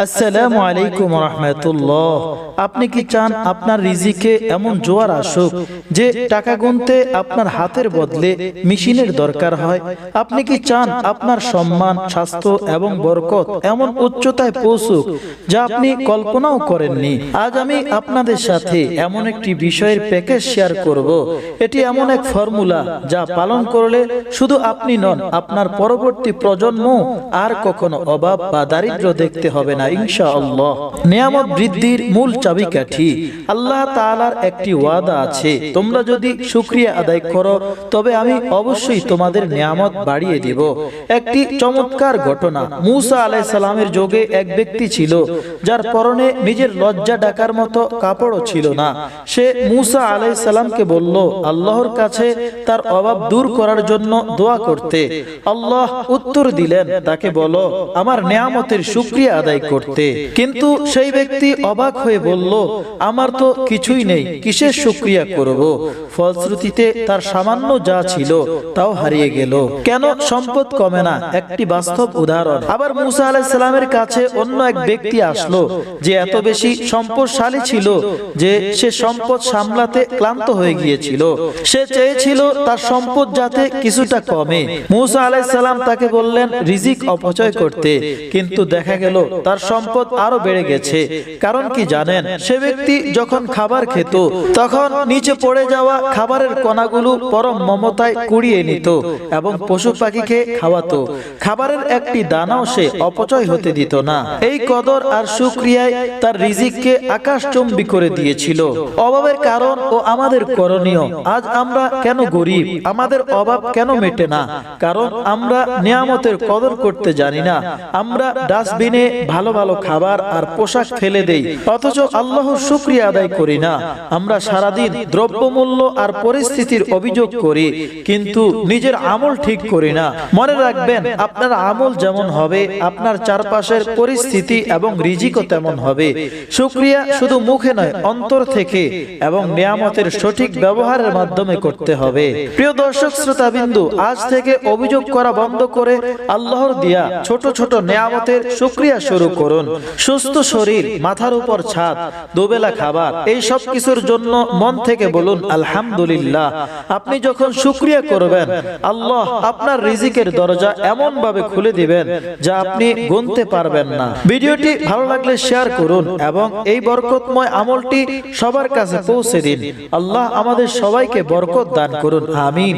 আসসালামু আলাইকুম রাহমাতুল্লাহ। আপনি কি চান আপনার রিজিকে এমন জোয়ার আসুক যে টাকা গুনতে আপনার হাতের বদলে মেশিনের দরকার হয়? আপনি কি চান আপনার সম্মান, স্বাস্থ্য এবং বরকত এমন উচ্চতায় পৌঁছুক যা আপনি কল্পনাও করেননি? আজ আমি আপনাদের সাথে এমন একটি বিষয়ের প্যাকেজ শেয়ার করব। এটি এমন এক ফর্মুলা যা পালন করলে শুধু আপনি নন, আপনার পরবর্তী প্রজন্ম আর কখনো অভাব বা দারিদ্র দেখতে হবে না ইনশাআল্লাহ। নিয়ামত বৃদ্ধির মূল চাবিকাঠি। আল্লাহ তাআলার একটি ওয়াদা আছে, তোমরা যদি শুকরিয়া আদায় করো তবে আমি অবশ্যই তোমাদের নিয়ামত বাড়িয়ে দিব। একটি চমৎকার ঘটনা। মূসা আলাইহিস সালামের যুগে এক ব্যক্তি ছিল যার পরনে নিজের লজ্জা ঢাকার মতো কাপড়ও ছিল না। সে মূসা আলাইহিস সালামকে বলল আল্লাহর কাছে তার অভাব দূর করার জন্য দোয়া করতে। আল্লাহ উত্তর দিলেন, তাকে বলো আমার নিয়ামতের শুকরিয়া আদায় করতে। কিন্তু সেই ব্যক্তি অবাক হয়ে বলল, আমার তো কিছুই নেই, কিসের শুকরিয়া করব? ফলশ্রুতিতে তার সামান্য যা ছিল তাও হারিয়ে গেল। কেন সম্পদ কমে না? একটি বাস্তব উদাহরণ। আবার মূসা আলাইহিস সালামের কাছে অন্য এক ব্যক্তি আসলো যে এত বেশি সম্পদশালী ছিল যে সে সম্পদ সামলাতে ক্লান্ত হয়ে গিয়েছিল। সে চেয়েছিল তার সম্পদ যাতে কিছুটা কমে। মূসা আলাইহিস সালাম তাকে বললেন রিজিক অপচয় করতে, কিন্তু দেখা গেল তার সম্পদ আরো বেড়ে গেছে। কারণ কি জানেন? সে ব্যক্তি যখন খাবার খেত তখন নিচে পড়ে যাওয়া খাবারের কণাগুলো পরম মমতায় কুড়িয়ে নিত এবং পশু পাখিকে খাওয়াতো। খাবারের একটি দানাও সে অপচয় হতে দিত না। এই কদর আর শুকরিয়ায় তার রিজিককে আকাশচুম্বী করে দিয়েছিল। অভাবের কারণ ও আমাদের করণীয়। আজ আমরা কেন গরিব? আমাদের অভাব কেন মেটে না? কারণ আমরা নিয়ামতের কদর করতে জানি না। আমরা ডাস্টবিনে ভালো ভালো খাবার আর পোশাক ফেলে দেই, অথচ আল্লাহর শুকরিয়া আদায় করি না। আমরা সারাদিন দ্রব্যমূল্য আর পরিস্থিতির অভিযোগ করি, কিন্তু নিজের আমল ঠিক করি না। মনে রাখবেন, আপনার আমল যেমন হবে আপনার চারপাশের পরিস্থিতি এবং রিজিকও তেমন হবে। শুকরিয়া শুধু মুখে নয়, অন্তর থেকে এবং নিয়ামতের সঠিক ব্যবহারের মাধ্যমে করতে হবে। প্রিয় দর্শক শ্রোতাবিন্দু, আজ থেকে অভিযোগ করা বন্ধ করে আল্লাহর দিয়া ছোট ছোট নিয়ামতের শুকরিয়া শুরু করুন। সুস্থ শরীর, মাথার উপর ছাদ, দুবেলা খাবার, এই সব কিছুর জন্য মন থেকে বলুন আলহামদুলিল্লাহ। আপনি যখন শুকরিয়া করবেন, আল্লাহ আপনার রিজিকের দরজা এমন ভাবে খুলে দিবেন যা আপনি গুনতে পারবেন না। ভিডিওটি ভালো লাগলে শেয়ার করুন এবং এই বরকতময় আমলটি সবার কাছে পৌঁছে দিন। আল্লাহ আমাদের সবাইকে বরকত দান করুন, আমিন।